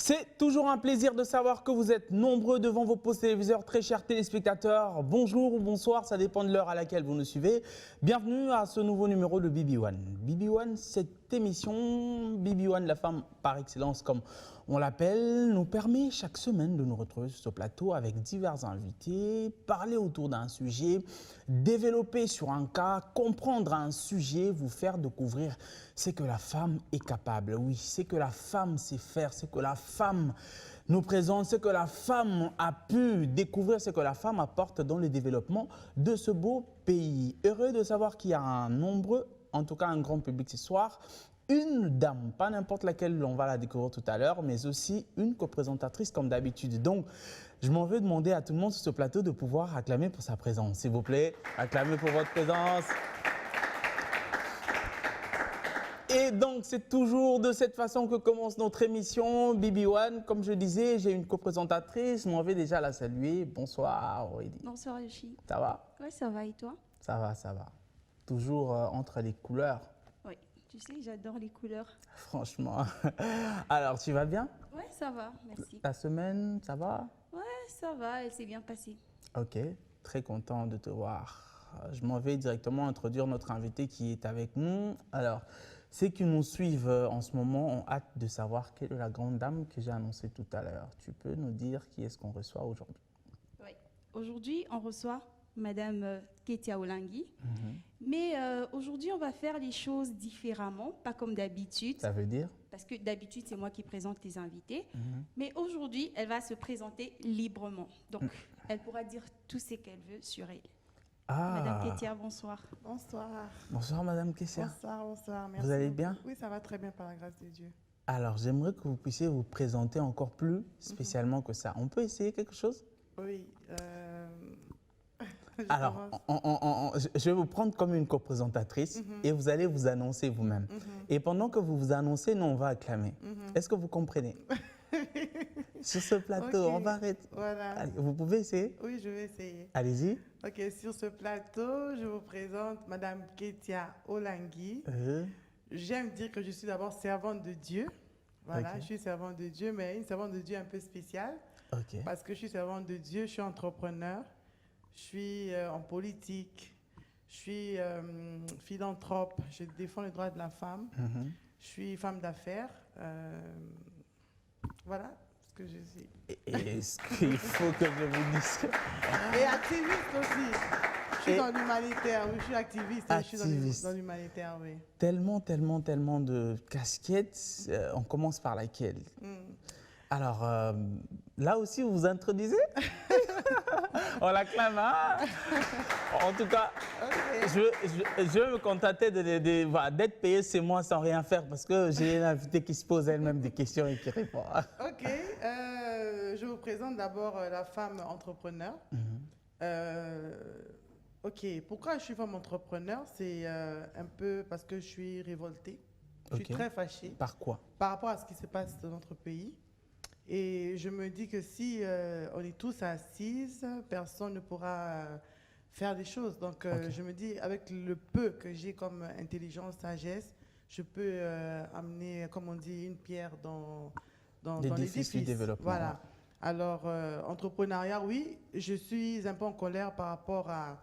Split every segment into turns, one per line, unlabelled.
C'est toujours un plaisir de savoir que vous êtes nombreux devant vos postes téléviseurs, très chers téléspectateurs. Bonjour ou bonsoir, ça dépend de l'heure à laquelle vous nous suivez. Bienvenue à ce nouveau numéro de BB1. BB1, cette émission, BB1, la femme par excellence comme on l'appelle, nous permet chaque semaine de nous retrouver sur ce plateau avec divers invités, parler autour d'un sujet, développer sur un cas, comprendre un sujet, vous faire découvrir ce que la femme est capable. Oui, c'est que la femme sait faire, c'est que la femme nous présente, ce que la femme a pu découvrir, ce que la femme apporte dans le développement de ce beau pays. Heureux de savoir qu'il y a un nombreux, en tout cas un grand public ce soir, une dame, pas n'importe laquelle, on va la découvrir tout à l'heure, mais aussi une co-présentatrice comme d'habitude. Donc, je m'en veux demander à tout le monde sur ce plateau de pouvoir acclamer pour sa présence. S'il vous plaît, acclamez pour votre présence. Et donc, c'est toujours de cette façon que commence notre émission BB1. Comme je disais, j'ai une co-présentatrice, je m'en vais déjà la saluer. Bonsoir, Aurélie.
Bonsoir, Yoshi.
Ça va?
Oui, ça va, et toi?
Ça va, ça va. Toujours entre les couleurs.
Oui, tu sais, j'adore les couleurs.
Franchement. Alors, tu vas bien?
Oui, ça va, merci.
Ta semaine, ça va?
Oui, ça va, elle s'est bien passée.
Ok, très content de te voir. Je m'en vais directement introduire notre invité qui est avec nous. Alors, ceux qui nous suivent en ce moment ont hâte de savoir quelle est la grande dame que j'ai annoncée tout à l'heure. Tu peux nous dire qui est-ce qu'on reçoit aujourd'hui?
Oui, aujourd'hui, on reçoit Madame Ketia Olangui. Mais aujourd'hui, on va faire les choses différemment, pas comme d'habitude.
Ça veut dire?
Parce que d'habitude, c'est moi qui présente les invités. Mais aujourd'hui, elle va se présenter librement. Donc, elle pourra dire tout ce qu'elle veut sur elle.
Ah.
Madame Ketia, bonsoir.
Bonsoir.
Bonsoir, Madame Kessia.
Bonsoir, bonsoir. Merci.
Vous allez bien?
Oui, ça va très bien par la grâce de Dieu.
Alors, j'aimerais que vous puissiez vous présenter encore plus spécialement que ça. On peut essayer quelque chose?
Oui.
Alors, je vais vous prendre comme une co-présentatrice et vous allez vous annoncer vous-même. Et pendant que vous vous annoncez, nous, on va acclamer. Est-ce que vous comprenez? Sur ce plateau,
Ok,
on va arrêter.
Voilà.
Allez, vous pouvez essayer?
Oui, je vais essayer.
Allez-y.
Ok, sur ce plateau, je vous présente Madame Ketia Olangui. J'aime dire que je suis d'abord servante de Dieu. Voilà,
Ok.
je suis servante de Dieu, mais une servante de Dieu un peu spéciale.
Ok.
Parce que je suis servante de Dieu, je suis entrepreneur, je suis en politique, je suis philanthrope, je défends les droits de la femme, je suis femme d'affaires. Voilà ce que je suis.
Et ce qu'il faut que je vous dise.
Et activiste aussi. Je suis dans l'humanitaire, oui, je suis activiste. Je
Activiste.
suis dans l'humanitaire, oui.
Tellement, tellement, tellement de casquettes. On commence par laquelle? Alors, là aussi, vous vous introduisez? On l'acclame, hein? En tout cas, je vais me contenter voilà, d'être payé chez moi sans rien faire parce que j'ai une invitée qui se pose elle-même des questions et qui répond.
Ok, je vous présente d'abord la femme entrepreneur. Ok, pourquoi je suis femme entrepreneur? C'est un peu parce que je suis révoltée. Je suis très fâchée.
Par quoi?
Par rapport à ce qui se passe dans notre pays. Et je me dis que si on est tous assises, personne ne pourra faire des choses. Donc je me dis, avec le peu que j'ai comme intelligence, sagesse, je peux amener, comme on dit, une pierre dans l'édifice.
Du développement.
Voilà. Alors, entrepreneuriat, oui, je suis un peu en colère par rapport à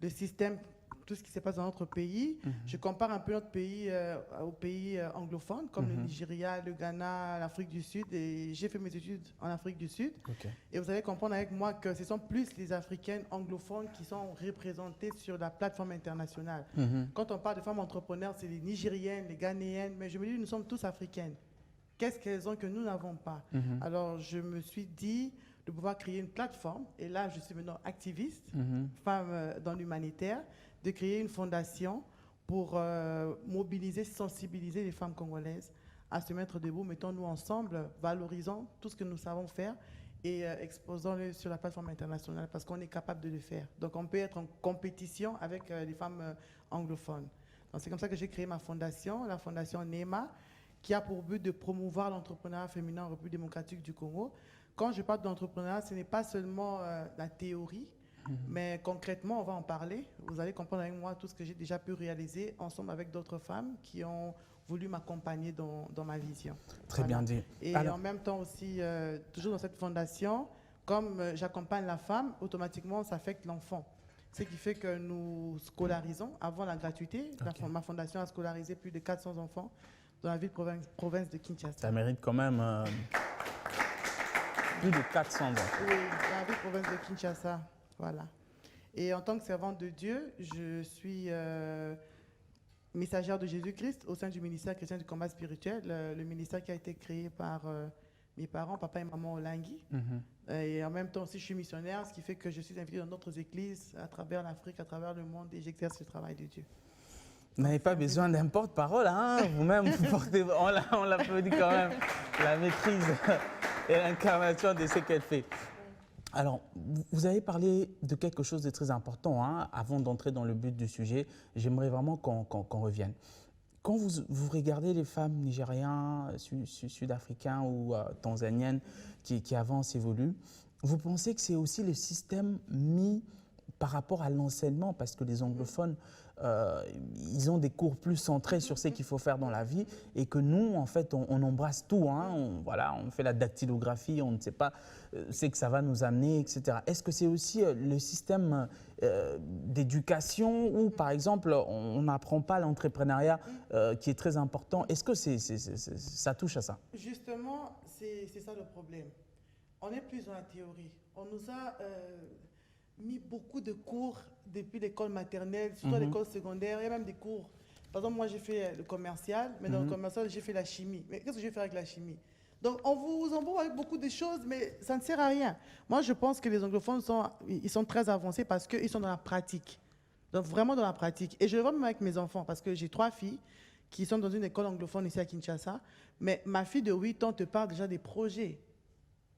le système, tout ce qui se passe dans notre pays. Je compare un peu notre pays aux pays anglophones, comme le Nigeria, le Ghana, l'Afrique du Sud. Et j'ai fait mes études en Afrique du Sud. Et vous allez comprendre avec moi que ce sont plus les Africaines anglophones qui sont représentées sur la plateforme internationale. Quand on parle de femmes entrepreneurs, c'est les Nigériennes, les Ghanéennes. Mais je me dis, nous sommes tous africaines. Qu'est-ce qu'elles ont que nous n'avons pas? Alors, je me suis dit de pouvoir créer une plateforme. Et là, je suis maintenant activiste, femme dans l'humanitaire, de créer une fondation pour mobiliser, sensibiliser les femmes congolaises à se mettre debout. Mettons-nous ensemble, valorisons tout ce que nous savons faire et exposons-le sur la plateforme internationale parce qu'on est capable de le faire. Donc, on peut être en compétition avec les femmes anglophones. Donc, c'est comme ça que j'ai créé ma fondation, la fondation NEMA, qui a pour but de promouvoir l'entrepreneuriat féminin en République démocratique du Congo. Quand je parle d'entrepreneuriat, ce n'est pas seulement la théorie, Mais concrètement, on va en parler. Vous allez comprendre avec moi tout ce que j'ai déjà pu réaliser ensemble avec d'autres femmes qui ont voulu m'accompagner dans ma vision.
Très bien dit.
Et en même temps aussi, toujours dans cette fondation, comme j'accompagne la femme, automatiquement, ça affecte l'enfant. Ce qui fait que nous scolarisons avant la gratuité.
Okay.
Ma fondation a scolarisé plus de 400 enfants dans la ville province de Kinshasa.
Ça mérite quand même plus de 400 enfants.
Oui, dans la ville province de Kinshasa. Voilà. Et en tant que servante de Dieu, je suis messagère de Jésus-Christ au sein du ministère chrétien du combat spirituel, le ministère qui a été créé par mes parents, papa et maman Olangi. Et en même temps aussi, je suis missionnaire, ce qui fait que je suis invitée dans d'autres églises à travers l'Afrique, à travers le monde, et j'exerce le travail de Dieu.
Vous n'avez pas besoin d'un porte-parole, hein? Vous-même, vous portez, on l'applaudit quand même, la maîtrise et l'incarnation de ce qu'elle fait. Alors, vous avez parlé de quelque chose de très important, hein? Avant d'entrer dans le but du sujet, j'aimerais vraiment qu'on revienne. Quand vous regardez les femmes nigériennes, sud-africaines ou tanzaniennes qui avancent, évoluent, vous pensez que c'est aussi le système mis par rapport à l'enseignement, parce que les anglophones, ils ont des cours plus centrés sur ce qu'il faut faire dans la vie, et que nous, en fait, on embrasse tout. Hein, on fait la dactylographie, on ne sait pas ce que ça va nous amener, etc. Est-ce que c'est aussi le système d'éducation où, par exemple, on n'apprend pas l'entrepreneuriat qui est très important? Est-ce que ça touche à ça?
Justement, c'est ça le problème. On est plus dans la théorie. On nous a mis beaucoup de cours depuis l'école maternelle, surtout à l'école secondaire. Il y a même des cours. Par exemple, moi, j'ai fait le commercial, mais dans le commercial, j'ai fait la chimie. Mais qu'est-ce que je vais faire avec la chimie? Donc, on vous embrouille avec beaucoup de choses, mais ça ne sert à rien. Moi, je pense que les anglophones ils sont très avancés parce qu'ils sont dans la pratique. Donc, vraiment dans la pratique. Et je le vois même avec mes enfants, parce que j'ai 3 filles qui sont dans une école anglophone ici à Kinshasa. Mais ma fille de 8 ans te parle déjà des projets.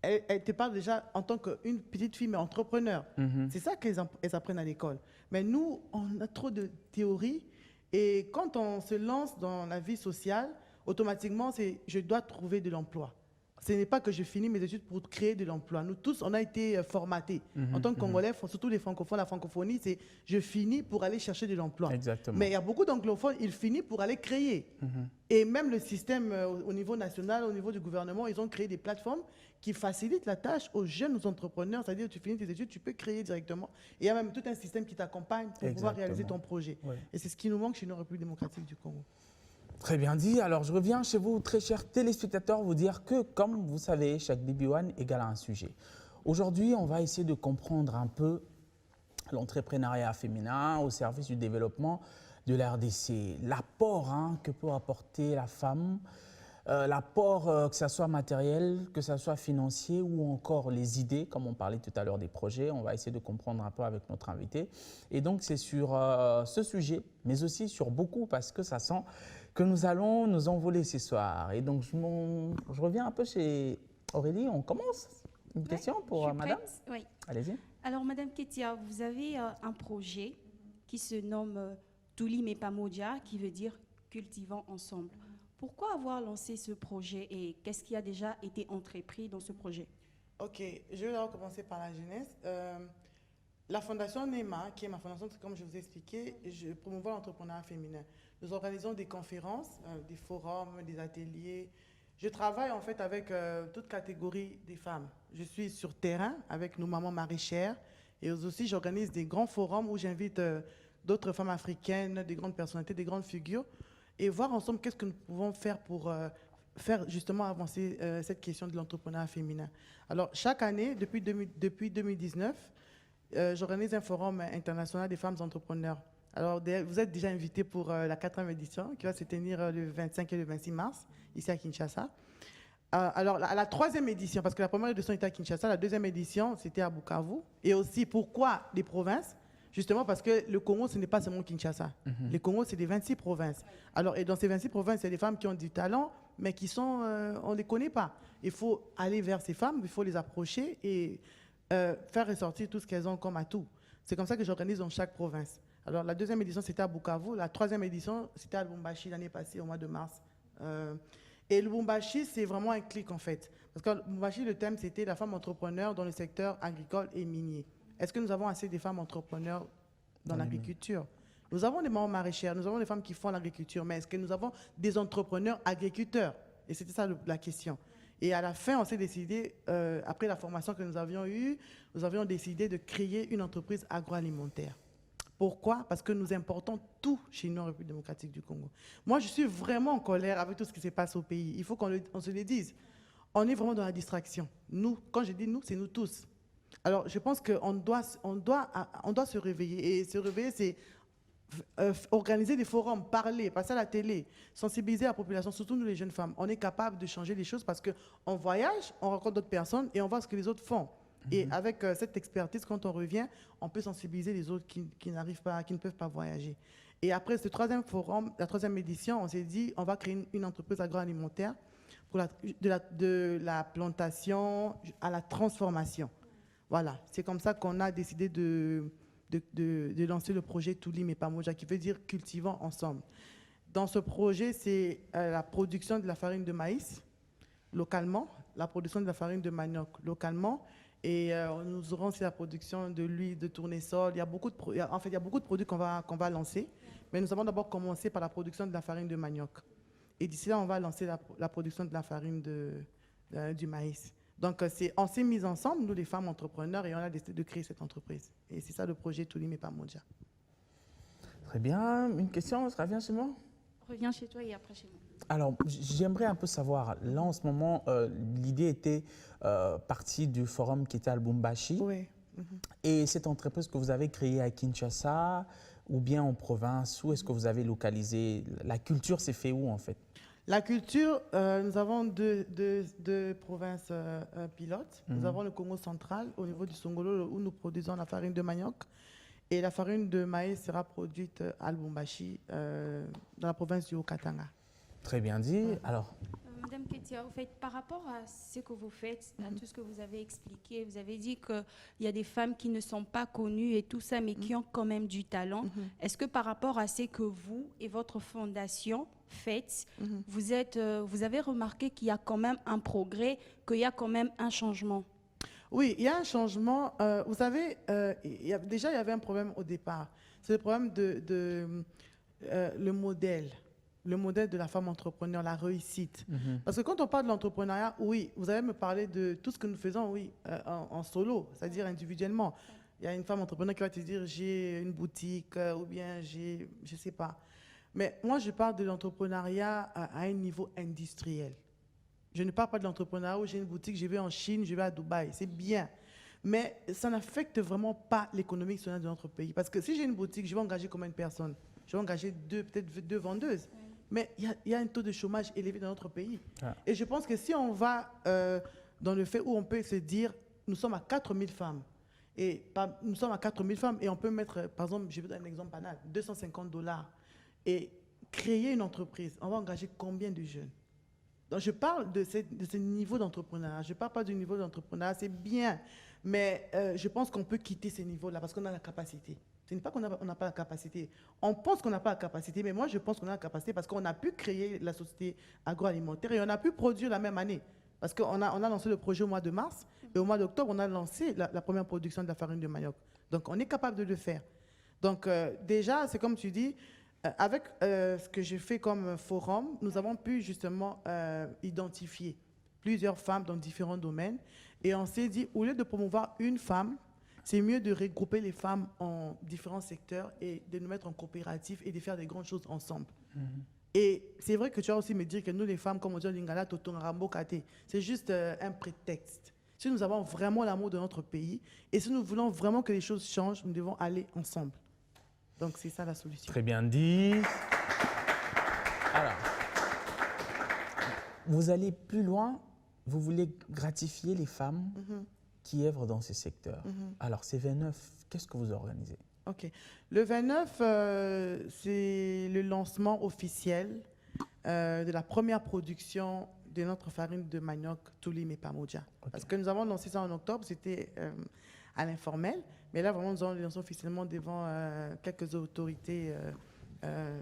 Elle te parle déjà en tant qu'une petite fille, mais entrepreneur. C'est ça qu'elles apprennent à l'école. Mais nous, on a trop de théorie. Et quand on se lance dans la vie sociale, automatiquement, c'est je dois trouver de l'emploi. Ce n'est pas que je finis mes études pour créer de l'emploi. Nous tous, on a été formatés. En tant que Congolais, surtout les francophones, la francophonie, c'est je finis pour aller chercher de l'emploi.
Exactement.
Mais il y a beaucoup d'anglophones, ils finissent pour aller créer. Et même le système au niveau national, au niveau du gouvernement, ils ont créé des plateformes qui facilitent la tâche aux jeunes entrepreneurs. C'est-à-dire tu finis tes études, tu peux créer directement. Et il y a même tout un système qui t'accompagne pour pouvoir réaliser ton projet. Ouais. Et c'est ce qui nous manque chez nos Républiques démocratiques du Congo.
Très bien dit. Alors, je reviens chez vous, très chers téléspectateurs, vous dire que, comme vous savez, chaque BB1 égale un sujet. Aujourd'hui, on va essayer de comprendre un peu l'entrepreneuriat féminin au service du développement de la RDC. L'apport que peut apporter la femme, l'apport que ce soit matériel, que ce soit financier ou encore les idées, comme on parlait tout à l'heure des projets. On va essayer de comprendre un peu avec notre invité. Et donc, c'est sur ce sujet, mais aussi sur beaucoup, parce que ça sent que nous allons nous envoler ce soir. Et donc, je reviens un peu chez Aurélie. On commence. Une question pour madame?
Oui.
Allez-y.
Alors, madame Ketia, vous avez un projet qui se nomme Tuli Mepamodia, qui veut dire cultivant ensemble. Pourquoi avoir lancé ce projet et qu'est-ce qui a déjà été entrepris dans ce projet?
Ok, je vais d'abord commencer par la jeunesse. La fondation NEMA, qui est ma fondation, comme je vous ai expliqué, je promouvois l'entrepreneuriat féminin. Nous organisons des conférences, des forums, des ateliers. Je travaille en fait avec toute catégorie des femmes. Je suis sur terrain avec nos mamans maraîchères et aussi j'organise des grands forums où j'invite d'autres femmes africaines, des grandes personnalités, des grandes figures et voir ensemble qu'est-ce que nous pouvons faire pour faire justement avancer cette question de l'entrepreneuriat féminin. Alors chaque année, depuis 2019, j'organise un forum international des femmes entrepreneurs. Alors, vous êtes déjà invité pour la 4e édition qui va se tenir le 25 et le 26 mars, ici à Kinshasa. Alors, à la 3e édition, parce que la première édition était à Kinshasa, la 2e édition, c'était à Bukavu. Et aussi, pourquoi les provinces? Justement parce que le Congo, ce n'est pas seulement Kinshasa. Le Congo, c'est des 26 provinces. Alors, et dans ces 26 provinces, il y a des femmes qui ont du talent, mais qui sont, on ne les connaît pas. Il faut aller vers ces femmes, il faut les approcher et faire ressortir tout ce qu'elles ont comme atout. C'est comme ça que j'organise dans chaque province. Alors, la 2e édition, c'était à Bukavu. La 3e édition, c'était à Lubumbashi l'année passée, au mois de mars. Et Lubumbashi, c'est vraiment un clic, en fait. Parce que Lubumbashi, le thème, c'était la femme entrepreneur dans le secteur agricole et minier. Est-ce que nous avons assez de femmes entrepreneurs dans
Dans les
l'agriculture? Nous avons des mamans maraîchères, nous avons des femmes qui font l'agriculture, mais est-ce que nous avons des entrepreneurs agriculteurs? Et c'était ça la question. Et à la fin, on s'est décidé, après la formation que nous avions eue, nous avions décidé de créer une entreprise agroalimentaire. Pourquoi? Parce que nous importons tout chez nous en République démocratique du Congo. Moi, je suis vraiment en colère avec tout ce qui se passe au pays. Il faut qu'on se le dise. On est vraiment dans la distraction. Nous, quand je dis nous, c'est nous tous. Alors, je pense qu'on doit se réveiller. Et se réveiller, c'est organiser des forums, parler, passer à la télé, sensibiliser la population, surtout nous les jeunes femmes. On est capable de changer les choses parce qu'on voyage, on rencontre d'autres personnes et on voit ce que les autres font. Et avec cette expertise, quand on revient, on peut sensibiliser les autres qui n'arrivent pas, qui ne peuvent pas voyager. Et après ce troisième forum, la troisième édition, on s'est dit, on va créer une entreprise agroalimentaire pour de la plantation à la transformation. Voilà, c'est comme ça qu'on a décidé de lancer le projet Touli mais pas Moja, qui veut dire cultivant ensemble. Dans ce projet, c'est la production de la farine de maïs localement, la production de la farine de manioc localement, et nous aurons aussi la production de l'huile de tournesol. Il y a beaucoup de produits qu'on va lancer, mais nous allons d'abord commencer par la production de la farine de manioc. Et d'ici là, on va lancer la production de la farine du maïs. Donc, on s'est mis ensemble, nous les femmes entrepreneurs, et on a décidé de créer cette entreprise. Et c'est ça le projet Touli mais pas Moja.
Très bien. Une question, ça revient chez moi?
Reviens chez toi et après chez moi.
Alors, j'aimerais un peu savoir, là en ce moment, l'idée était partie du forum qui était à Lubumbashi.
Oui.
Et cette entreprise que vous avez créée à Kinshasa ou bien en province, où est-ce que vous avez localisé? La culture s'est fait où en fait?
La culture, nous avons deux provinces pilotes. Nous avons le Congo central, au niveau du Songolo, où nous produisons la farine de manioc. Et la farine de maïs sera produite à Lubumbashi, dans la province du Haut-Katanga.
Très bien dit. Alors,
Madame Ketia, en fait, par rapport à ce que vous faites, à tout ce que vous avez expliqué, vous avez dit qu'il y a des femmes qui ne sont pas connues et tout ça, mais qui ont quand même du talent. Est-ce que par rapport à ce que vous et votre fondation faites, vous avez remarqué qu'il y a quand même un progrès, qu'il y a quand même un changement?
Oui, il y a un changement. Vous savez, il y avait un problème au départ. C'est le problème le modèle. Le modèle de la femme entrepreneur, la réussite. Parce que quand on parle de l'entrepreneuriat, oui, vous allez me parler de tout ce que nous faisons, oui, en solo, c'est-à-dire individuellement. Il y a une femme entrepreneur qui va te dire, j'ai une boutique ou bien je ne sais pas. Mais moi, je parle de l'entrepreneuriat à un niveau industriel. Je ne parle pas de l'entrepreneuriat où j'ai une boutique, je vais en Chine, je vais à Dubaï. C'est bien. Mais ça n'affecte vraiment pas l'économie de notre pays. Parce que si j'ai une boutique, je vais engager combien de personnes? Je vais engager peut-être deux vendeuses. Mais il y a un taux de chômage élevé dans notre pays. Ah. Et je pense que si on va dans le fait où on peut se dire, nous sommes à 4000 femmes, nous sommes à 4000 femmes, et on peut mettre, par exemple, je vais donner un exemple banal, $250, et créer une entreprise, on va engager combien de jeunes? Donc je parle de ce niveau d'entrepreneuriat. Je ne parle pas du niveau d'entrepreneuriat, c'est bien, mais je pense qu'on peut quitter ce niveau-là parce qu'on a la capacité. Ce n'est pas qu'on n'a pas la capacité. On pense qu'on n'a pas la capacité, mais moi, je pense qu'on a la capacité parce qu'on a pu créer la société agroalimentaire et on a pu produire la même année. Parce qu'on a lancé le projet au mois de mars et au mois d'octobre, on a lancé la première production de la farine de manioc. Donc, on est capable de le faire. Donc, déjà, c'est comme tu dis, avec ce que j'ai fait comme forum, nous avons pu justement identifier plusieurs femmes dans différents domaines et on s'est dit, au lieu de promouvoir une femme, c'est mieux de regrouper les femmes en différents secteurs et de nous mettre en coopérative et de faire des grandes choses ensemble. Et c'est vrai que tu vas aussi me dire que nous, les femmes, comme on dit en lingala, c'est juste un prétexte. Si nous avons vraiment l'amour de notre pays et si nous voulons vraiment que les choses changent, nous devons aller ensemble. Donc, c'est ça la solution.
Très bien dit. Alors, vous allez plus loin, vous voulez gratifier les femmes qui œuvrent dans ces secteurs. Alors, c'est 29, qu'est-ce que vous organisez?
Ok. Le 29, c'est le lancement officiel de la première production de notre farine de manioc Touli mais pas Moja. Okay. Parce que nous avons lancé ça en octobre, c'était à l'informel, mais là, vraiment, nous allons le lancer officiellement devant quelques autorités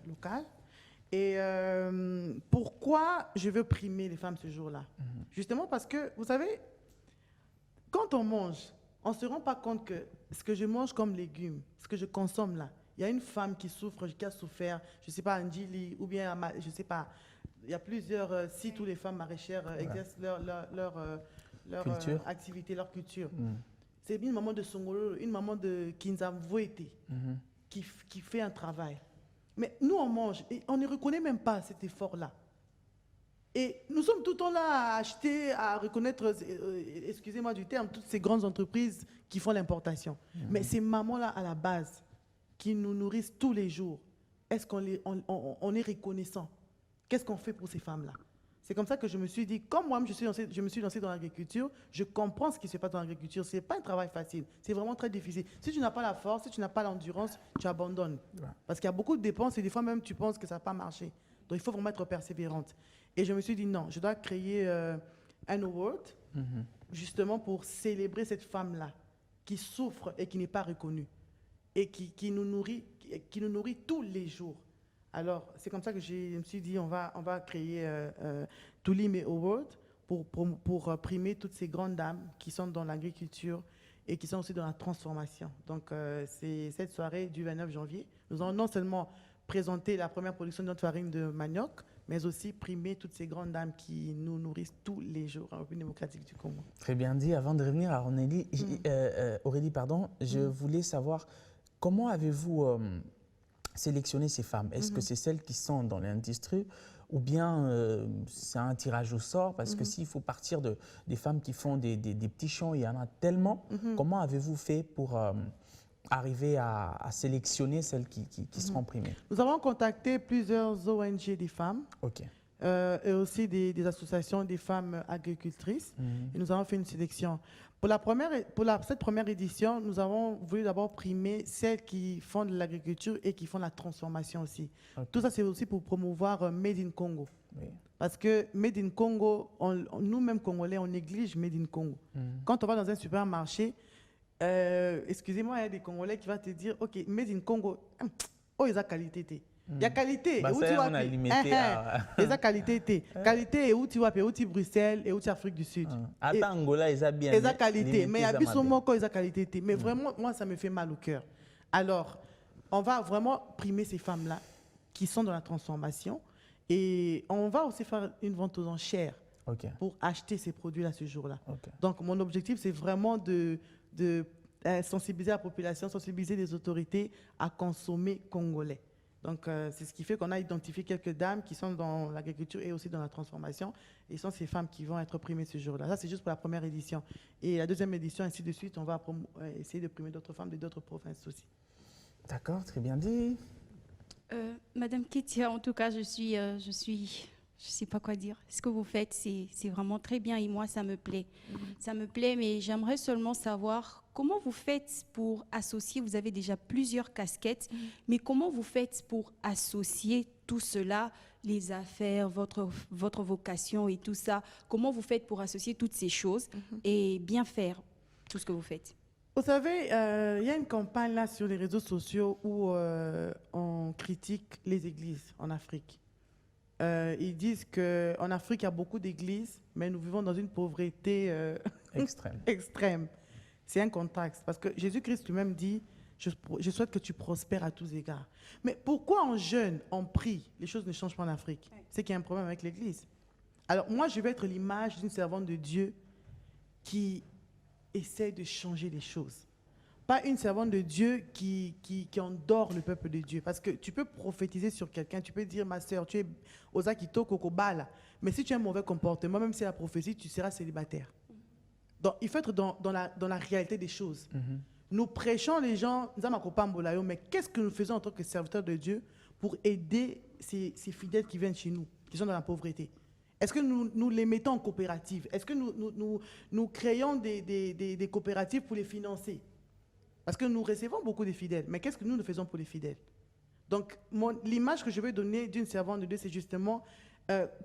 locales. Et pourquoi je veux primer les femmes ce jour-là? Justement parce que, vous savez, quand on mange, on ne se rend pas compte que ce que je mange comme légumes, ce que je consomme là, il y a une femme qui souffre, qui a souffert, je ne sais pas, à Ndjili, ou bien, je ne sais pas, il y a plusieurs sites où les femmes maraîchères exercent leur
Culture.
activité, leur culture. C'est une maman de Songolo, une maman de Kinzamvouete qui fait un travail. Mais nous, on mange et on ne reconnaît même pas cet effort-là. Et nous sommes tout le temps là à acheter, à reconnaître, excusez-moi du terme, toutes ces grandes entreprises qui font l'importation. Mais ces mamans-là, à la base, qui nous nourrissent tous les jours, est-ce qu'on on est reconnaissant? Qu'est-ce qu'on fait pour ces femmes-là? C'est comme ça que je me suis dit, comme moi, je me suis lancée dans l'agriculture, je comprends ce qui se passe dans l'agriculture. Ce n'est pas un travail facile, c'est vraiment très difficile. Si tu n'as pas la force, si tu n'as pas l'endurance, tu abandonnes. Ouais. Parce qu'il y a beaucoup de dépenses et des fois même tu penses que ça ne va pas marcher. Donc il faut vraiment être persévérante. Et je me suis dit, non, je dois créer un award, justement pour célébrer cette femme-là, qui souffre et qui n'est pas reconnue, et qui nous nourrit tous les jours. Alors, c'est comme ça que je me suis dit, on va créer Tulime Award pour primer toutes ces grandes dames qui sont dans l'agriculture et qui sont aussi dans la transformation. Donc, c'est cette soirée du 29 janvier. Nous allons non seulement présenter la première production de notre farine de manioc, mais aussi primer toutes ces grandes dames qui nous nourrissent tous les jours en République démocratique du Congo.
Très bien dit. Avant de revenir à Aurélie, je voulais savoir comment avez-vous sélectionné ces femmes? Est-ce que c'est celles qui sont dans l'industrie ou bien c'est un tirage au sort? Parce que s'il faut partir des femmes qui font des petits champs, il y en a tellement. Comment avez-vous fait pour arriver à sélectionner celles qui seront primées?
Nous avons contacté plusieurs ONG des femmes.
OK.
Et aussi des associations des femmes agricultrices. Et nous avons fait une sélection. Pour cette première édition, nous avons voulu d'abord primer celles qui font de l'agriculture et qui font de la transformation aussi. Okay. Tout ça, c'est aussi pour promouvoir Made in Congo. Oui. Parce que Made in Congo, nous-mêmes Congolais, on néglige Made in Congo. Quand on va dans un supermarché, excusez-moi, il y a des Congolais qui vont te dire, OK, Made in Congo, oh, ils ont qualité. Il y a qualité.
Bah,
et où tu vois, il y a qualité. Qualité et où tu vois, où tu Bruxelles et où tu Afrique du Sud.
Attends, Angola, ils ont bien.
Ils ont qualité. Mais il y a plus souvent qu'ils ont qualité. Mais vraiment, moi, ça me fait mal au cœur. Alors, on va vraiment primer ces femmes-là qui sont dans la transformation. Et on va aussi faire une vente aux enchères pour acheter ces produits-là ce jour-là. Donc, mon objectif, c'est vraiment de sensibiliser la population, sensibiliser les autorités à consommer congolais. Donc, c'est ce qui fait qu'on a identifié quelques dames qui sont dans l'agriculture et aussi dans la transformation. Et ce sont ces femmes qui vont être primées ce jour-là. Ça, c'est juste pour la première édition. Et la deuxième édition, ainsi de suite, on va essayer de primer d'autres femmes de d'autres provinces aussi.
D'accord, très bien dit.
Madame Ketia, en tout cas, je sais pas quoi dire. Ce que vous faites, c'est vraiment très bien et moi, ça me plaît. Ça me plaît, mais j'aimerais seulement savoir comment vous faites pour associer, vous avez déjà plusieurs casquettes, mais comment vous faites pour associer tout cela, les affaires, votre vocation et tout ça, comment vous faites pour associer toutes ces choses et bien faire tout ce que vous faites?
Vous savez, il y a une campagne là sur les réseaux sociaux où on critique les églises en Afrique. Ils disent qu'en Afrique, il y a beaucoup d'églises, mais nous vivons dans une pauvreté extrême. C'est un contexte. Parce que Jésus-Christ lui-même dit, je souhaite que tu prospères à tous égards. Mais pourquoi en jeûne, on prie, les choses ne changent pas en Afrique? C'est qu'il y a un problème avec l'église. Alors moi, je vais être l'image d'une servante de Dieu qui essaie de changer les choses. Pas une servante de Dieu qui endort le peuple de Dieu. Parce que tu peux prophétiser sur quelqu'un, tu peux dire, ma sœur, tu es Ozakito Kokobala. Mais si tu as un mauvais comportement, même si c'est la prophétie, tu seras célibataire. Donc, il faut être dans la réalité des choses. Nous prêchons les gens, mais qu'est-ce que nous faisons en tant que serviteurs de Dieu pour aider ces fidèles qui viennent chez nous, qui sont dans la pauvreté? Est-ce que nous les mettons en coopérative? Est-ce que nous créons des coopératives pour les financer? Parce que nous recevons beaucoup de fidèles, mais qu'est-ce que nous faisons pour les fidèles? Donc, l'image que je veux donner d'une servante de Dieu, c'est justement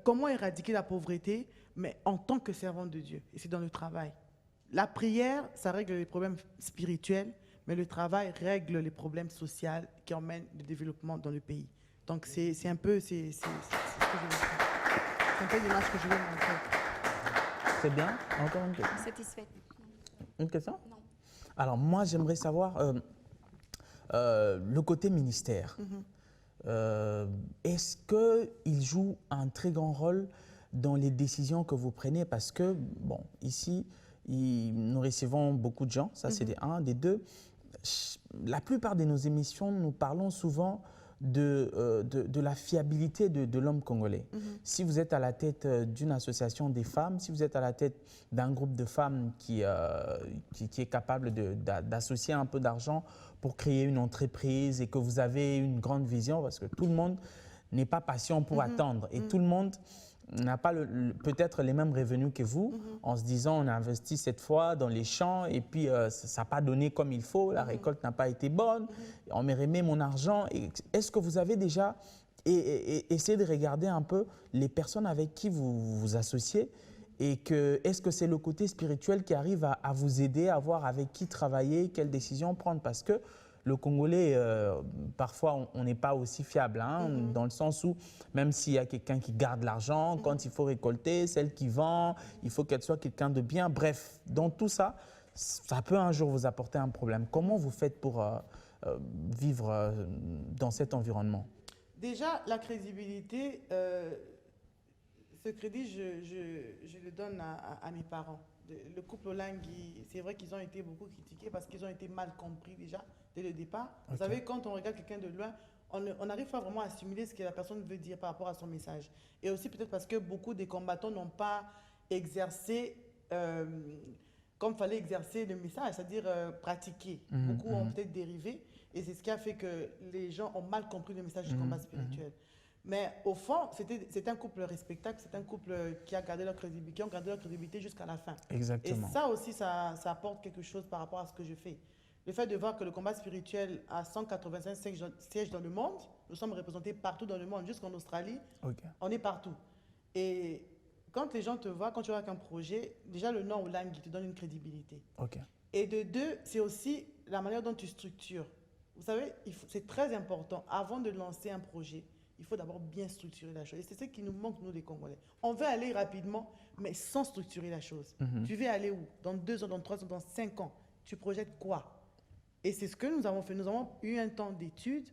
comment éradiquer la pauvreté, mais en tant que servante de Dieu. Et c'est dans le travail. La prière, ça règle les problèmes spirituels, mais le travail règle les problèmes sociaux qui emmènent le développement dans le pays. Donc, c'est un peu ce que je veux faire. C'est un peu l'image que je veux montrer.
C'est bien. Encore une question.
Satisfaite.
Une question?
Non.
Alors moi, j'aimerais savoir le côté ministère. Est-ce qu'il joue un très grand rôle dans les décisions que vous prenez? Parce que, bon, ici, nous recevons beaucoup de gens, ça c'est des un. Des deux, la plupart de nos émissions, nous parlons souvent de la fiabilité de l'homme congolais. Si vous êtes à la tête d'une association des femmes, si vous êtes à la tête d'un groupe de femmes qui est capable d'associer un peu d'argent pour créer une entreprise et que vous avez une grande vision, parce que tout le monde n'est pas patient pour attendre et tout le monde n'a pas peut-être les mêmes revenus que vous, en se disant on a investi cette fois dans les champs et puis ça n'a pas donné comme il faut, la récolte n'a pas été bonne, on m'a remis mon argent. Est-ce que vous avez déjà essayé de regarder un peu les personnes avec qui vous vous associez et est-ce que c'est le côté spirituel qui arrive à vous aider à voir avec qui travailler, quelles décisions prendre? Parce que le Congolais, parfois, on n'est pas aussi fiable, dans le sens où même s'il y a quelqu'un qui garde l'argent, quand il faut récolter, celle qui vend, il faut qu'elle soit quelqu'un de bien. Bref, dans tout ça, ça peut un jour vous apporter un problème. Comment vous faites pour vivre dans cet environnement?
Déjà, la crédibilité, ce crédit, je le donne à mes parents. Le couple Olangui, c'est vrai qu'ils ont été beaucoup critiqués parce qu'ils ont été mal compris déjà dès le départ. Vous savez, quand on regarde quelqu'un de loin, on n'arrive pas vraiment à assimiler ce que la personne veut dire par rapport à son message. Et aussi peut-être parce que beaucoup des combattants n'ont pas exercé comme il fallait exercer le message, c'est-à-dire pratiquer. Beaucoup ont peut-être dérivé et c'est ce qui a fait que les gens ont mal compris le message du combat spirituel. Mais au fond, c'est un couple respectable, c'est un couple qui a gardé leur crédibilité, jusqu'à la fin.
Exactement.
Et ça aussi, ça apporte quelque chose par rapport à ce que je fais. Le fait de voir que le combat spirituel a 185 sièges dans le monde, nous sommes représentés partout dans le monde, jusqu'en Australie, on est partout. Et quand les gens te voient, quand tu vois qu'un projet, déjà le nom Olangui te donne une crédibilité. Et de deux, c'est aussi la manière dont tu structures. Vous savez, c'est très important, avant de lancer un projet, il faut d'abord bien structurer la chose. Et c'est ce qui nous manque, nous, les Congolais. On veut aller rapidement, mais sans structurer la chose. Tu veux aller où? Dans 2 ans, dans 3 ans, dans 5 ans? Tu projettes quoi? Et c'est ce que nous avons fait. Nous avons eu un temps d'étude,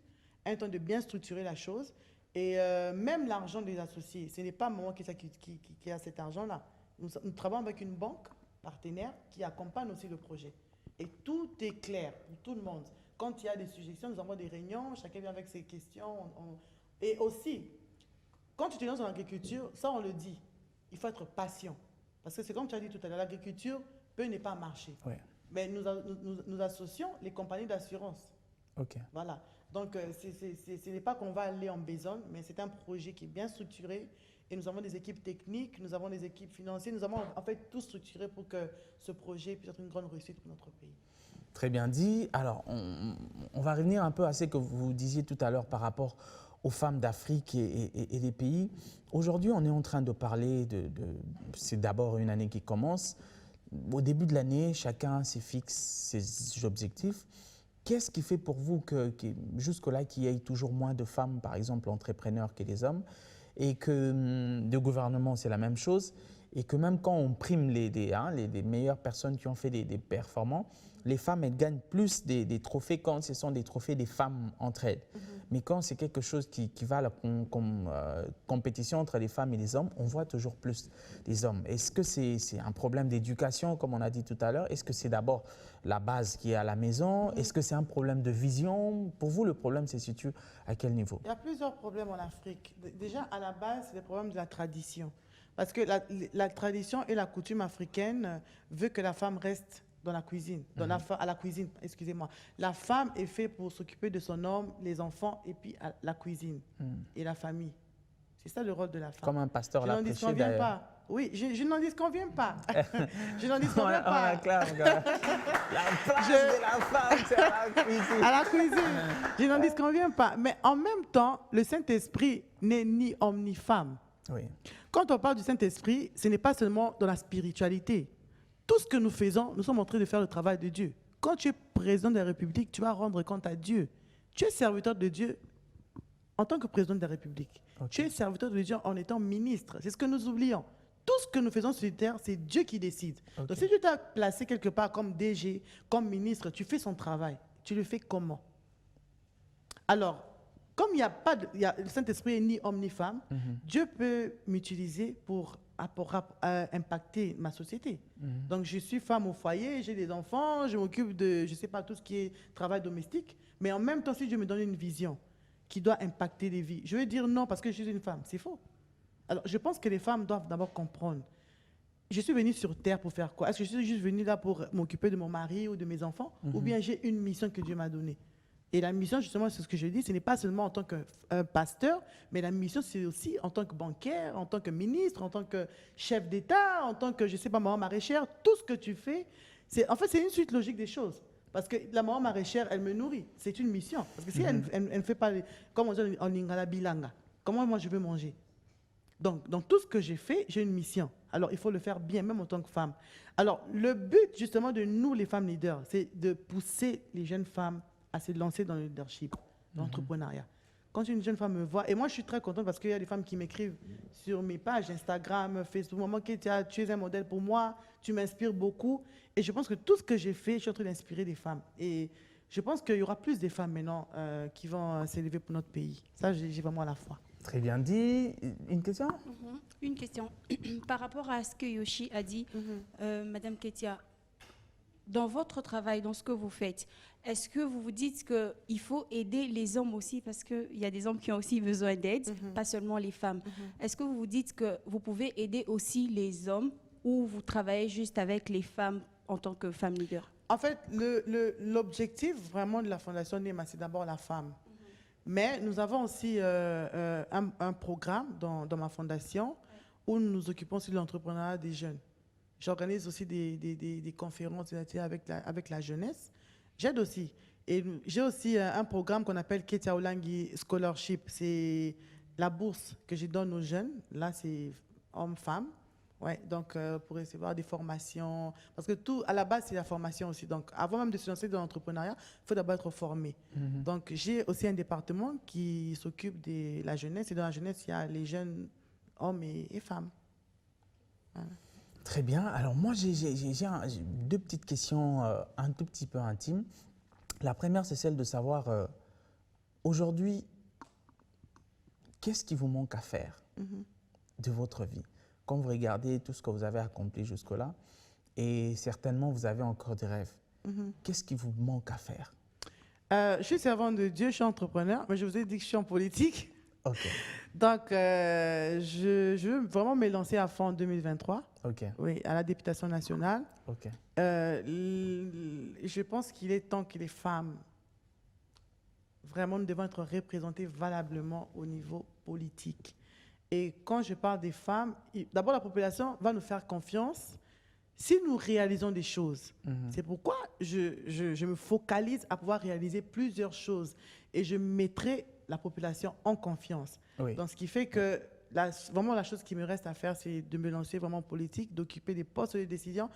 un temps de bien structurer la chose. Et même l'argent des associés, ce n'est pas moi qui a cet argent-là. Nous travaillons avec une banque partenaire qui accompagne aussi le projet. Et tout est clair pour tout le monde. Quand il y a des suggestions, nous avons des réunions, chacun vient avec ses questions. Et aussi, quand tu te lances dans l'agriculture, ça on le dit, il faut être patient. Parce que c'est comme tu as dit tout à l'heure, l'agriculture peut ne pas marcher. Mais nous associons les compagnies d'assurance. Voilà. Donc, ce n'est pas qu'on va aller en besogne, mais c'est un projet qui est bien structuré. Et nous avons des équipes techniques, nous avons des équipes financières, nous avons en fait tout structuré pour que ce projet puisse être une grande réussite pour notre pays.
Très bien dit. Alors, on va revenir un peu à ce que vous disiez tout à l'heure par rapport aux femmes d'Afrique et des pays. Aujourd'hui, on est en train de parler c'est d'abord une année qui commence. Au début de l'année, chacun se fixe ses objectifs. Qu'est-ce qui fait pour vous que jusque-là, qu'il y ait toujours moins de femmes, par exemple, entrepreneurs que les hommes, et que le gouvernement, c'est la même chose, et que même quand on prime les meilleures personnes qui ont fait des performances, les femmes, elles gagnent plus des trophées quand ce sont des trophées des femmes entre elles. Mais quand c'est quelque chose qui va à la compétition entre les femmes et les hommes, on voit toujours plus les hommes. Est-ce que c'est un problème d'éducation, comme on a dit tout à l'heure? Est-ce que c'est d'abord la base qui est à la maison? Est-ce que c'est un problème de vision? Pour vous, le problème se situe à quel niveau?
Il y a plusieurs problèmes en Afrique. Déjà, à la base, c'est le problème de la tradition. Parce que la tradition et la coutume africaine veut que la femme reste dans la cuisine, à la cuisine, excusez-moi. La femme est faite pour s'occuper de son homme, les enfants, et puis la cuisine et la famille. C'est ça le rôle de la femme.
Comme un pasteur l'a prêché d'ailleurs.
Oui, je n'en disconviens pas. Je n'en disconviens pas.
La place de la femme, c'est à la cuisine.
À la cuisine. Je n'en disconviens pas. Mais en même temps, le Saint-Esprit n'est ni homme ni femme. Quand on parle du Saint-Esprit, ce n'est pas seulement dans la spiritualité. Tout ce que nous faisons, nous sommes en train de faire le travail de Dieu. Quand tu es président de la République, tu vas rendre compte à Dieu. Tu es serviteur de Dieu en tant que président de la République. Tu es serviteur de Dieu en étant ministre. C'est ce que nous oublions. tout ce que nous faisons sur Terre, c'est Dieu qui décide.
Ok.
Donc si Dieu t'a placé quelque part comme DG, comme ministre, tu fais son travail. Tu le fais comment? Alors, comme il n'y a pas de, le Saint-Esprit est ni homme ni femme, Dieu peut m'utiliser pour impacter ma société. Donc, je suis femme au foyer, j'ai des enfants, je m'occupe de, je ne sais pas, tout ce qui est travail domestique. Mais en même temps, si Dieu me donne une vision qui doit impacter les vies, je vais dire non parce que je suis une femme. C'est faux. Alors, je pense que les femmes doivent d'abord comprendre. Je suis venue sur Terre pour faire quoi? Est-ce que je suis juste venue là pour m'occuper de mon mari ou de mes enfants? Ou bien j'ai une mission que Dieu m'a donnée? Et la mission, justement, c'est ce que je dis, ce n'est pas seulement en tant que pasteur, mais la mission, c'est aussi en tant que banquière, en tant que ministre, en tant que chef d'État, en tant que, je ne sais pas, maman maraîchère. Tout ce que tu fais, en fait, c'est une suite logique des choses. Parce que la maman maraîchère, elle me nourrit. C'est une mission. Parce que si elle ne fait pas, comme on dit en lingala bilanga, comment moi je veux manger? Donc, dans tout ce que j'ai fait, j'ai une mission. Alors, il faut le faire bien, même en tant que femme. Alors, le but, justement, de nous, les femmes leaders, c'est de pousser les jeunes femmes à se lancer dans le leadership, dans l'entrepreneuriat. Quand une jeune femme me voit, et moi, je suis très contente parce qu'il y a des femmes qui m'écrivent sur mes pages Instagram, Facebook, maman Ketia, tu es un modèle pour moi, tu m'inspires beaucoup. Et je pense que tout ce que j'ai fait, je suis en train d'inspirer des femmes. Et je pense qu'il y aura plus de femmes maintenant qui vont s'élever pour notre pays. Ça, j'ai vraiment la foi.
Très bien dit. Une question?
Une question. Par rapport à ce que Yoshi a dit, Madame Ketia, dans votre travail, dans ce que vous faites, est-ce que vous vous dites qu'il faut aider les hommes aussi, parce qu'il y a des hommes qui ont aussi besoin d'aide, pas seulement les femmes. Est-ce que vous vous dites que vous pouvez aider aussi les hommes ou vous travaillez juste avec les femmes en tant que femme leader?
En fait, l'objectif vraiment de la Fondation NEMA, c'est d'abord la femme. Mais nous avons aussi un programme dans ma fondation où nous nous occupons aussi de l'entrepreneuriat des jeunes. J'organise aussi des conférences avec la jeunesse. J'aide aussi. Et j'ai aussi un programme qu'on appelle Ketia Olangi Scholarship. C'est la bourse que je donne aux jeunes. Là, c'est hommes-femmes. Ouais, donc, pour recevoir des formations. Parce que tout, à la base, c'est la formation aussi. Donc, avant même de se lancer dans l'entrepreneuriat, il faut d'abord être formé. Donc, j'ai aussi un département qui s'occupe de la jeunesse. Et dans la jeunesse, il y a les jeunes hommes et femmes. Voilà.
Très bien. Alors moi, j'ai deux petites questions un tout petit peu intimes. La première, c'est celle de savoir, aujourd'hui, qu'est-ce qui vous manque à faire de votre vie? Quand vous regardez tout ce que vous avez accompli jusque-là, et certainement, vous avez encore des rêves. Qu'est-ce qui vous manque à faire?
Je suis servante de Dieu, je suis entrepreneur, mais je vous ai dit que je suis en politique.
Ok.
Donc, je veux vraiment me lancer à fond en 2023.
Ok.
Oui, à la députation nationale.
Ok.
Je pense qu'il est temps que les femmes, vraiment, nous devons être représentées valablement au niveau politique. Et quand je parle des femmes, d'abord, la population va nous faire confiance si nous réalisons des choses. C'est pourquoi je me focalise à pouvoir réaliser plusieurs choses. Et je mettrai la population en confiance.
Oui.
Donc, ce qui fait que vraiment la chose qui me reste à faire, c'est de me lancer vraiment en politique, d'occuper des postes de décision,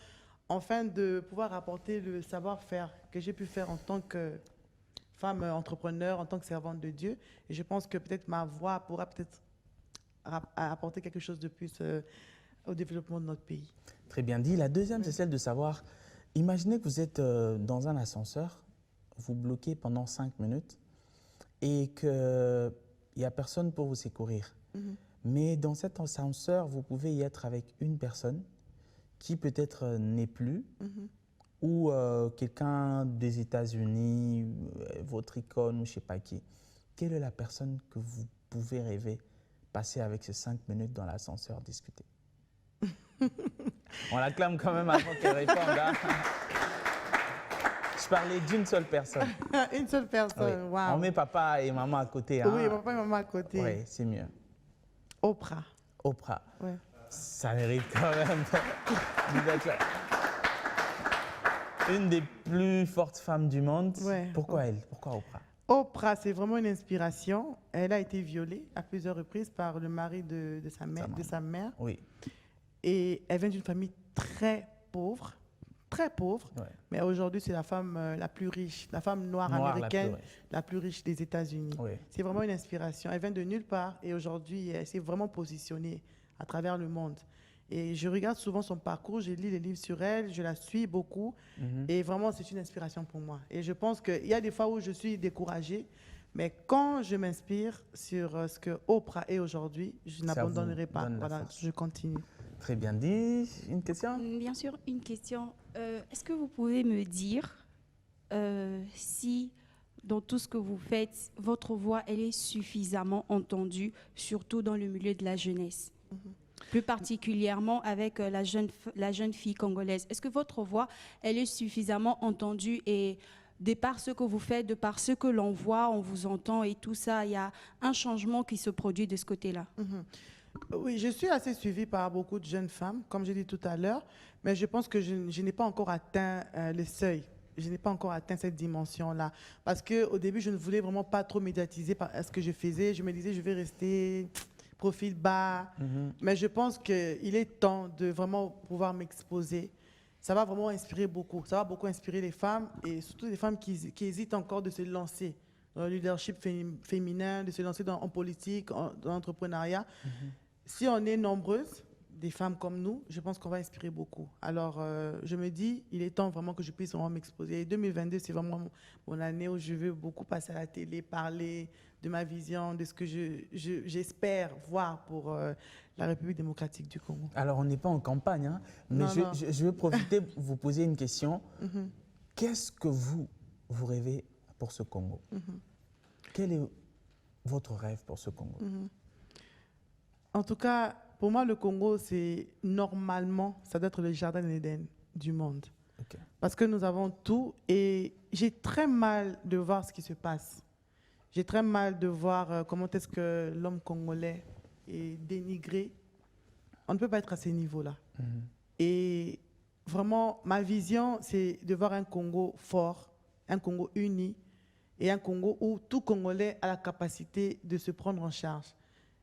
afin de pouvoir apporter le savoir-faire que j'ai pu faire en tant que femme entrepreneur, en tant que servante de Dieu. Et je pense que peut-être ma voix pourra peut-être apporter quelque chose de plus au développement de notre pays.
Très bien dit. La deuxième, c'est celle de savoir, imaginez que vous êtes dans un ascenseur, vous bloquez pendant 5 minutes et qu'il n'y a personne pour vous secourir. Mais dans cet ascenseur, vous pouvez y être avec une personne qui peut-être n'est plus, ou quelqu'un des États-Unis, votre icône ou je ne sais pas qui. Quelle est la personne que vous pouvez rêver passer avec ces 5 minutes dans l'ascenseur discuter? On l'acclame quand même avant qu'elle réponde. Hein. Je parlais d'une seule personne.
Une seule personne,
Oui.
waouh.
On met papa et maman à côté. Hein.
Oui, papa et maman à côté.
Oui, c'est mieux.
Oprah.
Oprah.
Ouais.
Ça mérite quand même d'être une des plus fortes femmes du monde.
Ouais.
Pourquoi elle? Pourquoi Oprah?
Oprah, c'est vraiment une inspiration. Elle a été violée à plusieurs reprises par le mari de sa mère.
Oui.
Et elle vient d'une famille très pauvre.
Ouais.
Mais aujourd'hui, c'est la femme la plus riche, la femme noire américaine la plus riche des États-Unis.
Oui.
C'est vraiment une inspiration. Elle vient de nulle part et aujourd'hui, elle s'est vraiment positionnée à travers le monde. Et je regarde souvent son parcours, je lis les livres sur elle, je la suis beaucoup. Et vraiment, c'est une inspiration pour moi. Et je pense qu'il y a des fois où je suis découragée, mais quand je m'inspire sur ce que Oprah est aujourd'hui, je n'abandonnerai pas. Voilà, je continue.
Très bien dit. Une question?
Bien sûr, une question. Est-ce que vous pouvez me dire si, dans tout ce que vous faites, votre voix, elle est suffisamment entendue, surtout dans le milieu de la jeunesse, plus particulièrement avec la jeune fille congolaise? Est-ce que votre voix, elle est suffisamment entendue et de par ce que vous faites, de par ce que l'on voit, on vous entend et tout ça, il y a un changement qui se produit de ce côté-là?
Oui, je suis assez suivie par beaucoup de jeunes femmes, comme j'ai dit tout à l'heure, mais je pense que je n'ai pas encore atteint le seuil. Je n'ai pas encore atteint cette dimension-là. Parce qu'au début, je ne voulais vraiment pas trop médiatiser ce que je faisais. Je me disais, je vais rester profil bas. Mais je pense qu'il est temps de vraiment pouvoir m'exposer. Ça va vraiment inspirer beaucoup. Ça va beaucoup inspirer les femmes, et surtout les femmes qui hésitent encore de se lancer dans le leadership féminin, de se lancer en politique, dans l'entrepreneuriat. Si on est nombreuses, des femmes comme nous, je pense qu'on va inspirer beaucoup. Alors, je me dis, il est temps vraiment que je puisse vraiment m'exposer. Et 2022, c'est vraiment mon année où je veux beaucoup passer à la télé, parler de ma vision, de ce que j'espère voir pour la République démocratique du Congo.
Alors, on n'est pas en campagne, hein, mais je vais profiter pour vous poser une question. Qu'est-ce que vous rêvez pour ce Congo? Quel est votre rêve pour ce Congo?
En tout cas, pour moi, le Congo, c'est normalement, ça doit être le jardin d'Éden du monde.
Okay.
Parce que nous avons tout, et j'ai très mal de voir ce qui se passe. J'ai très mal de voir comment est-ce que l'homme congolais est dénigré. On ne peut pas être à ces niveaux-là. Et vraiment, ma vision, c'est de voir un Congo fort, un Congo uni, et un Congo où tout Congolais a la capacité de se prendre en charge.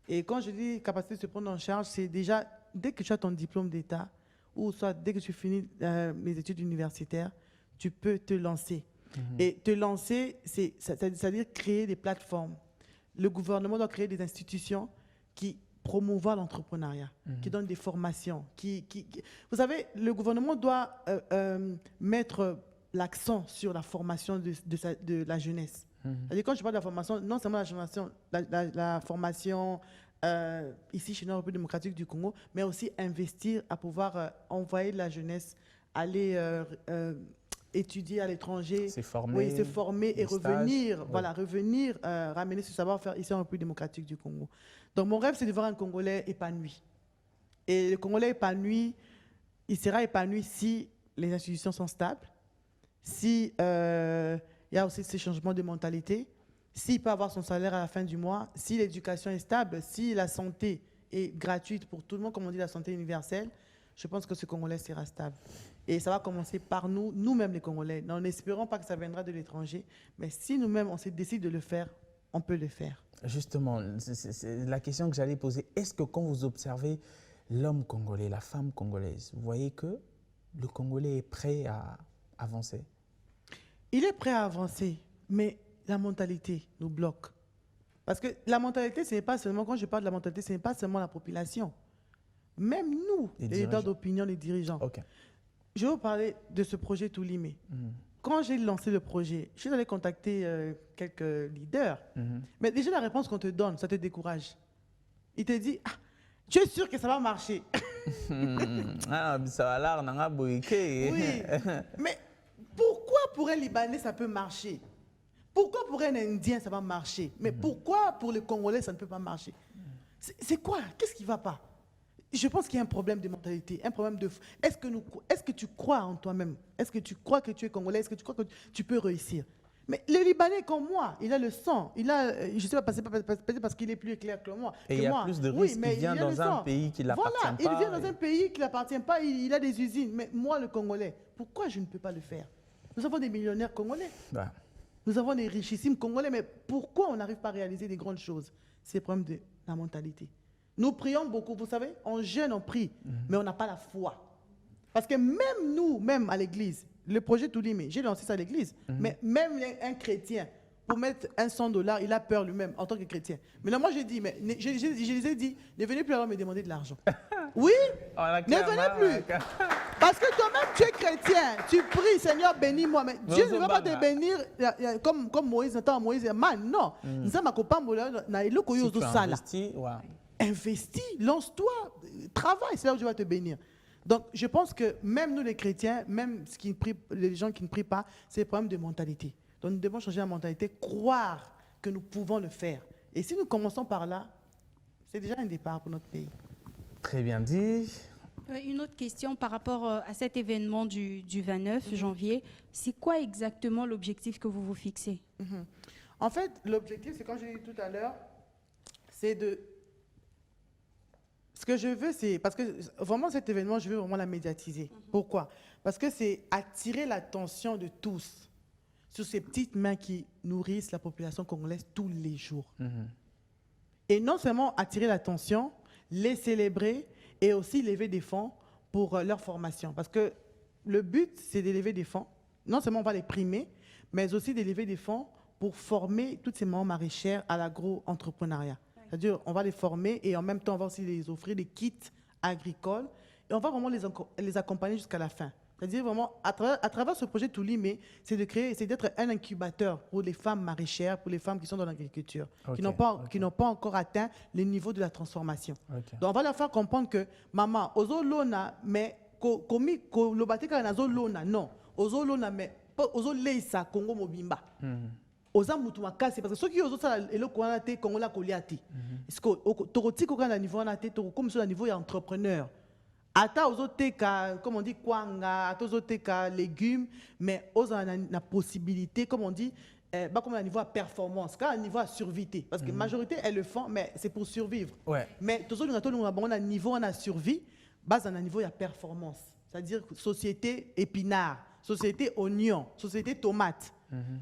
Et quand je dis capacité de se prendre en charge, c'est déjà dès que tu as ton diplôme d'État, ou soit dès que tu finis les études universitaires, tu peux te lancer. Et te lancer, c'est-à-dire créer des plateformes. Le gouvernement doit créer des institutions qui promouvoient l'entrepreneuriat, qui donnent des formations. Vous savez, le gouvernement doit mettre l'accent sur la formation de la jeunesse. C'est-à-dire, quand je parle de la formation, non seulement la formation ici chez nous, en République démocratique du Congo, mais aussi investir à pouvoir envoyer la jeunesse aller étudier à l'étranger, se former et revenir, revenir ramener ce savoir-faire ici en République démocratique du Congo. Donc mon rêve, c'est de voir un Congolais épanoui. Et le Congolais épanoui, il sera épanoui si les institutions sont stables, si il y a aussi ces changements de mentalité, s'il peut avoir son salaire à la fin du mois, si l'éducation est stable, si la santé est gratuite pour tout le monde, comme on dit, la santé universelle, je pense que ce Congolais sera stable. Et ça va commencer par nous, nous-mêmes les Congolais. En espérant pas que ça viendra de l'étranger, mais si nous-mêmes on se décide de le faire, on peut le faire.
Justement, c'est la question que j'allais poser. Est-ce que quand vous observez l'homme congolais, la femme congolaise, vous voyez que le Congolais est prêt à avancer?
Il est prêt à avancer, mais la mentalité nous bloque. Parce que la mentalité, ce n'est pas seulement, quand je parle de la mentalité, ce n'est pas seulement la population. Même nous, les leaders d'opinion, les dirigeants.
Okay.
Je vais vous parler de ce projet Toulimé. Quand j'ai lancé le projet, je suis allé contacter quelques leaders. Mais déjà, la réponse qu'on te donne, ça te décourage. Il te dit, ah, tu es sûr que ça va marcher?
Ça va l'air,
oui, mais pourquoi pour un Libanais ça peut marcher? Pourquoi pour un Indien ça va marcher? Mais pourquoi pour les Congolais ça ne peut pas marcher? C'est quoi? Qu'est-ce qui ne va pas? Je pense qu'il y a un problème de mentalité, un problème de... Est-ce que tu crois en toi-même? Est-ce que tu crois que tu es Congolais? Est-ce que tu crois que tu peux réussir? Mais le Libanais comme moi, il a le sang. Je ne sais pas, peut-être parce qu'il est plus clair que moi.
Et il y a plus de risques. Il vient dans un pays qui ne l'appartient pas.
Voilà, il vient dans un pays qui ne l'appartient pas. Il a des usines. Mais moi, le Congolais, pourquoi je ne peux pas le faire? Nous avons des millionnaires congolais. Ouais. Nous avons des richissimes congolais. Mais pourquoi on n'arrive pas à réaliser des grandes choses? C'est le problème de la mentalité. Nous prions beaucoup, vous savez, on jeûne, on prie, mais on n'a pas la foi. Parce que même nous, même à l'église, le projet Toulimé, j'ai lancé ça à l'église, mais même un chrétien, pour mettre $100, il a peur lui-même en tant que chrétien. Mais là, moi, j'ai dit, mais je les ai dit, ne venez plus alors me demander de l'argent. Oui,
On a
ne venez plus. Parce que toi-même, tu es chrétien. Tu pries, Seigneur, bénis-moi. Mais Dieu ne va pas te bénir comme Moïse. Moïse, man, non.
Si tu investis, ouais.
Investis, lance-toi, travaille, c'est là où Dieu va te bénir. Donc, je pense que même nous, les chrétiens, même les gens qui ne prient pas, c'est un problème de mentalité. Donc, nous devons changer la mentalité, croire que nous pouvons le faire. Et si nous commençons par là, c'est déjà un départ pour notre pays.
Très bien dit.
Une autre question par rapport à cet événement du 29 janvier. C'est quoi exactement l'objectif que vous vous fixez?
En fait, l'objectif, c'est comme je l'ai dit tout à l'heure, c'est de... Ce que je veux, c'est... Parce que vraiment, cet événement, je veux vraiment la médiatiser. Pourquoi? Parce que c'est attirer l'attention de tous sur ces petites mains qui nourrissent la population congolaise tous les jours. Et non seulement attirer l'attention, les célébrer et aussi lever des fonds pour leur formation. Parce que le but, c'est de lever des fonds. Non seulement on va les primer, mais aussi de lever des fonds pour former toutes ces mamans maraîchères à l'agro-entrepreneuriat. C'est-à-dire, on va les former et en même temps, on va aussi les offrir des kits agricoles et on va vraiment les accompagner jusqu'à la fin. C'est-à-dire vraiment, à travers ce projet Toulimé, c'est d'être un incubateur pour les femmes maraîchères, pour les femmes qui sont dans l'agriculture, qui n'ont pas encore atteint le niveau de la transformation. Donc, on va leur faire comprendre que, maman, ozo lona, mais komi lobatika nazo lona, non, ozo lona, mais ozo leisa Congo mobimba. Oza mutu makasi parce que ceux qui osent ça le Congo te Congo la koliati. Est-ce que toroti ko kana niveau na te to comme sur le niveau entrepreneur. Ata ozoteka, comme on dit, kwanga, ata ozoteka légumes, mais oza na possibilité, comme on dit, comme un niveau à performance, un niveau à survie. Parce que la majorité, elles le font, mais c'est pour survivre. Ouais. Mais tout ça, nous avons un niveau à survie, base un niveau à performance. C'est-à-dire société épinard, société oignon, société tomate.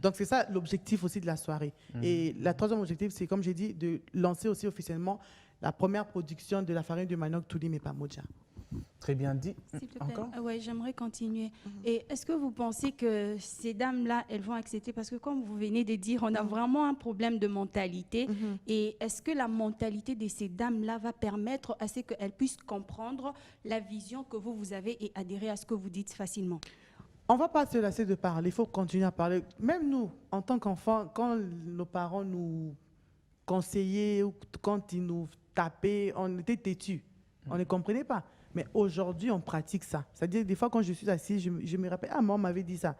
Donc c'est ça l'objectif aussi de la soirée. Et le troisième objectif, c'est comme j'ai dit, de lancer aussi officiellement la première production de la farine de manioc Toulimé Pamoja.
Très bien dit.
S'il te plaît. Ouais, j'aimerais continuer. Et est-ce que vous pensez que ces dames-là, elles vont accepter? Parce que comme vous venez de dire, on a vraiment un problème de mentalité. Et est-ce que la mentalité de ces dames-là va permettre à ce qu'elles puissent comprendre la vision que vous avez et adhérer à ce que vous dites facilement?
On ne va pas se lasser de parler, il faut continuer à parler. Même nous, en tant qu'enfants, quand nos parents nous conseillaient ou quand ils nous tapaient, on était têtus. On ne comprenait pas. Mais aujourd'hui, on pratique ça. C'est-à-dire, des fois, quand je suis assis, je me rappelle, maman m'avait dit ça.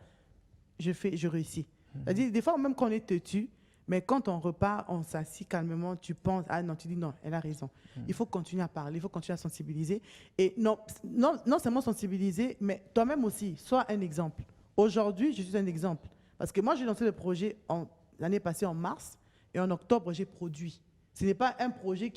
Je réussis. C'est-à-dire, des fois, même quand on est têtu, mais quand on repart, on s'assit calmement, tu penses, non, tu dis non, elle a raison. Il faut continuer à parler, il faut continuer à sensibiliser. Et non seulement sensibiliser, mais toi-même aussi, sois un exemple. Aujourd'hui, je suis un exemple. Parce que moi, j'ai lancé le projet l'année passée en mars, et en octobre, j'ai produit. Ce n'est pas un projet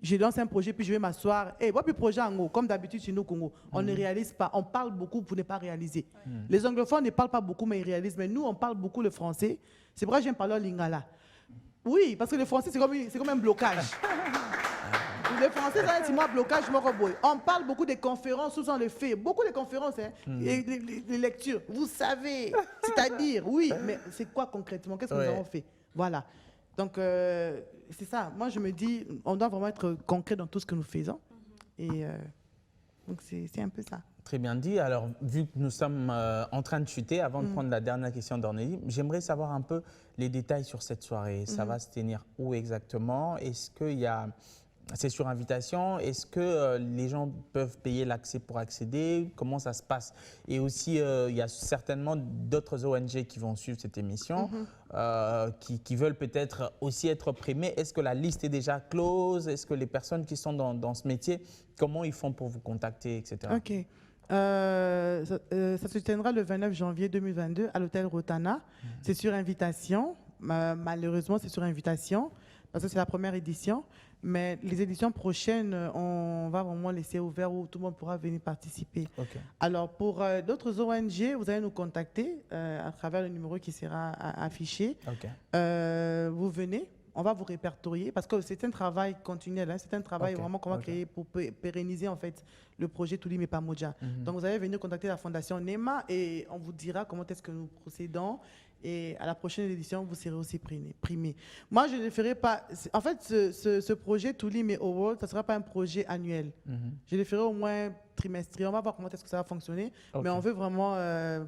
je lance un projet, puis je vais m'asseoir. Puis projet en haut, comme d'habitude chez nous au Congo, on ne réalise pas. On parle beaucoup pour ne pas réaliser. Les anglophones ne parlent pas beaucoup, mais ils réalisent. Mais nous, on parle beaucoup le français. C'est pour ça que j'aime parler en lingala. Oui, parce que le français, c'est comme un blocage. Le français, c'est un blocage. On parle beaucoup des conférences, sous on le fait. Beaucoup de conférences, et les lectures. Vous savez, c'est-à-dire, oui, mais c'est quoi concrètement? Qu'est-ce que nous avons fait? Voilà. Donc, c'est ça. Moi, je me dis, on doit vraiment être concret dans tout ce que nous faisons. Et donc, c'est un peu ça.
Très bien dit. Alors, vu que nous sommes en train de chuter, avant de prendre la dernière question d'Ornélie, j'aimerais savoir un peu les détails sur cette soirée. Ça va se tenir où exactement? Est-ce qu'il y a... C'est sur invitation. Est-ce que les gens peuvent payer l'accès pour accéder? Comment ça se passe? Et aussi, il y a certainement d'autres ONG qui vont suivre cette émission, qui veulent peut-être aussi être primées. Est-ce que la liste est déjà close? Est-ce que les personnes qui sont dans ce métier, comment ils font pour vous contacter, etc.
OK. Ça se tiendra le 29 janvier 2022 à l'hôtel Rotana. C'est sur invitation. Malheureusement, c'est sur invitation parce que c'est la première édition. Mais les éditions prochaines, on va vraiment laisser ouvert où tout le monde pourra venir participer. Okay. Alors, pour d'autres ONG, vous allez nous contacter à travers le numéro qui sera affiché. Okay. Vous venez, on va vous répertorier parce que c'est un travail continuel, hein, c'est un travail vraiment qu'on va créer pour pérenniser en fait le projet Touli mais pas Modja. Donc vous allez venir contacter la fondation NEMA et on vous dira comment est-ce que nous procédons et à la prochaine édition vous serez aussi primé. Moi je ne ferai pas, en fait ce projet Touli mais Award, ça ne sera pas un projet annuel. Je le ferai au moins trimestriel, on va voir comment est-ce que ça va fonctionner, mais on veut vraiment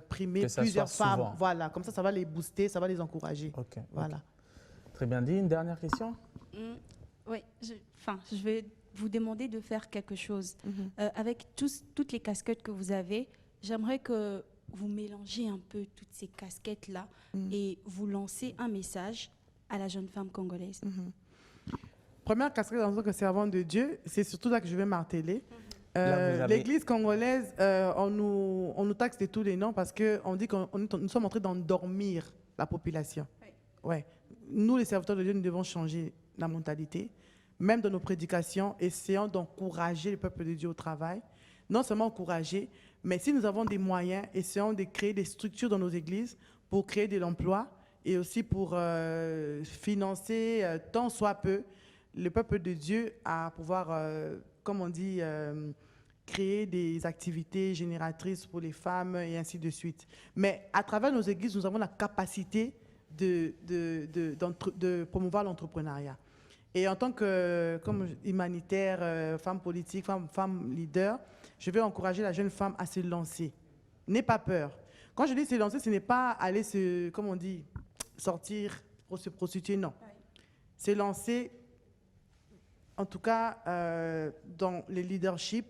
primer plusieurs femmes, voilà, comme ça va les booster, ça va les encourager. Voilà.
Très bien dit. Une dernière question?
Oui, je vais vous demander de faire quelque chose. Avec toutes les casquettes que vous avez, j'aimerais que vous mélangez un peu toutes ces casquettes-là et vous lancez un message à la jeune femme congolaise.
Première casquette en tant que servante de Dieu, c'est surtout là que je vais marteler. L'église congolaise, on nous taxe de tous les noms parce qu'on dit que nous sommes en train d'endormir la population. Ouais. Nous, les serviteurs de Dieu, nous devons changer la mentalité. Même dans nos prédications, essayons d'encourager le peuple de Dieu au travail. Non seulement encourager, mais si nous avons des moyens, essayons de créer des structures dans nos églises pour créer de l'emploi et aussi pour financer, tant soit peu, le peuple de Dieu à pouvoir, comme on dit, créer des activités génératrices pour les femmes et ainsi de suite. Mais à travers nos églises, nous avons la capacité de promouvoir l'entrepreneuriat. Et en tant que comme humanitaire, femme politique, femme leader, je vais encourager la jeune femme à se lancer. N'aie pas peur. Quand je dis se lancer, ce n'est pas aller sortir pour se prostituer, non. Se lancer, en tout cas, dans le leadership,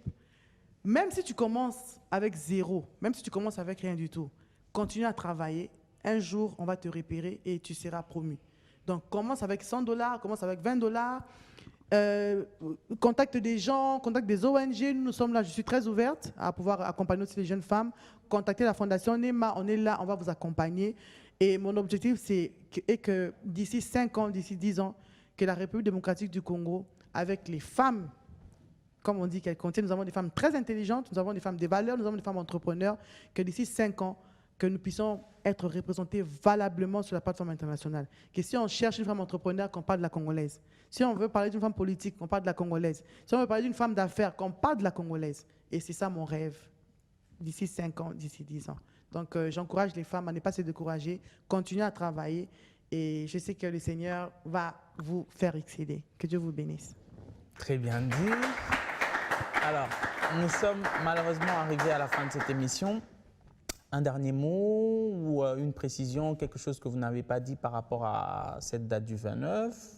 même si tu commences avec zéro, même si tu commences avec rien du tout, continue à travailler. Un jour, on va te repérer et tu seras promu. Donc, commence avec $100, commence avec $20. Contacte des gens, contacte des ONG. Nous sommes là, je suis très ouverte à pouvoir accompagner aussi les jeunes femmes. Contactez la Fondation NEMA, on est là, on va vous accompagner. Et mon objectif, c'est que d'ici 5 ans, d'ici 10 ans, que la République démocratique du Congo, avec les femmes, comme on dit qu'elles contiennent, nous avons des femmes très intelligentes, nous avons des femmes de valeurs, nous avons des femmes entrepreneurs, que d'ici 5 ans, que nous puissions être représentés valablement sur la plateforme internationale. Que si on cherche une femme entrepreneur, qu'on parle de la congolaise. Si on veut parler d'une femme politique, qu'on parle de la congolaise. Si on veut parler d'une femme d'affaires, qu'on parle de la congolaise. Et c'est ça mon rêve, d'ici 5 ans, d'ici 10 ans. Donc j'encourage les femmes à ne pas se décourager, continuer à travailler. Et je sais que le Seigneur va vous faire exceller. Que Dieu vous bénisse.
Très bien dit. Alors, nous sommes malheureusement arrivés à la fin de cette émission. Un dernier mot ou une précision, quelque chose que vous n'avez pas dit par rapport à cette date du 29?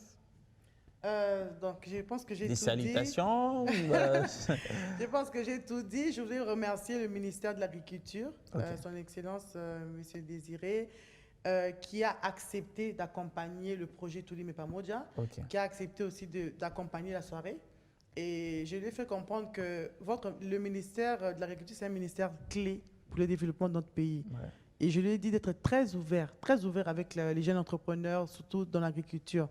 Donc, je pense que j'ai tout dit.
Des salutations
Je pense que j'ai tout dit. Je voulais remercier le ministère de l'Agriculture, son Excellence, M. Désiré, qui a accepté d'accompagner le projet Touli mais pas Modja, qui a accepté aussi d'accompagner la soirée. Et je lui ai fait comprendre que le ministère de l'Agriculture, c'est un ministère clé pour le développement de notre pays. Et je lui ai dit d'être très ouvert avec les jeunes entrepreneurs, surtout dans l'agriculture.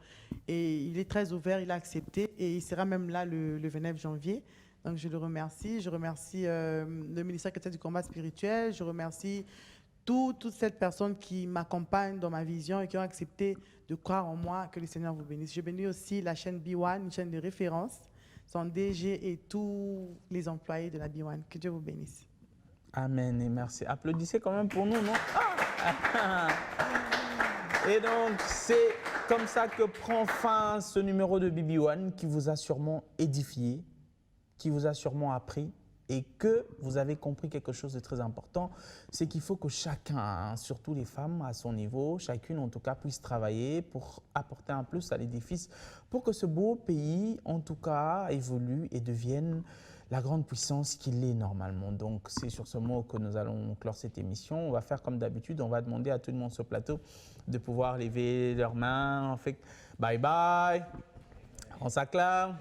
Et il est très ouvert, il a accepté et il sera même là le 29 janvier. Donc je le remercie. Je remercie le ministère chrétien du combat spirituel. Je remercie toutes ces personnes qui m'accompagnent dans ma vision et qui ont accepté de croire en moi. Que le Seigneur vous bénisse. Je bénis aussi la chaîne B1, une chaîne de référence, son DG et tous les employés de la B1. Que Dieu vous bénisse.
Amen et merci. Applaudissez quand même pour nous, non? Et donc, c'est comme ça que prend fin ce numéro de BB1 qui vous a sûrement édifié, qui vous a sûrement appris et que vous avez compris quelque chose de très important, c'est qu'il faut que chacun, surtout les femmes à son niveau, chacune en tout cas puisse travailler pour apporter un plus à l'édifice, pour que ce beau pays en tout cas évolue et devienne la grande puissance qu'il est normalement. Donc, c'est sur ce mot que nous allons clore cette émission. On va faire comme d'habitude, on va demander à tout le monde sur le plateau de pouvoir lever leurs mains. On fait bye bye, on s'acclame.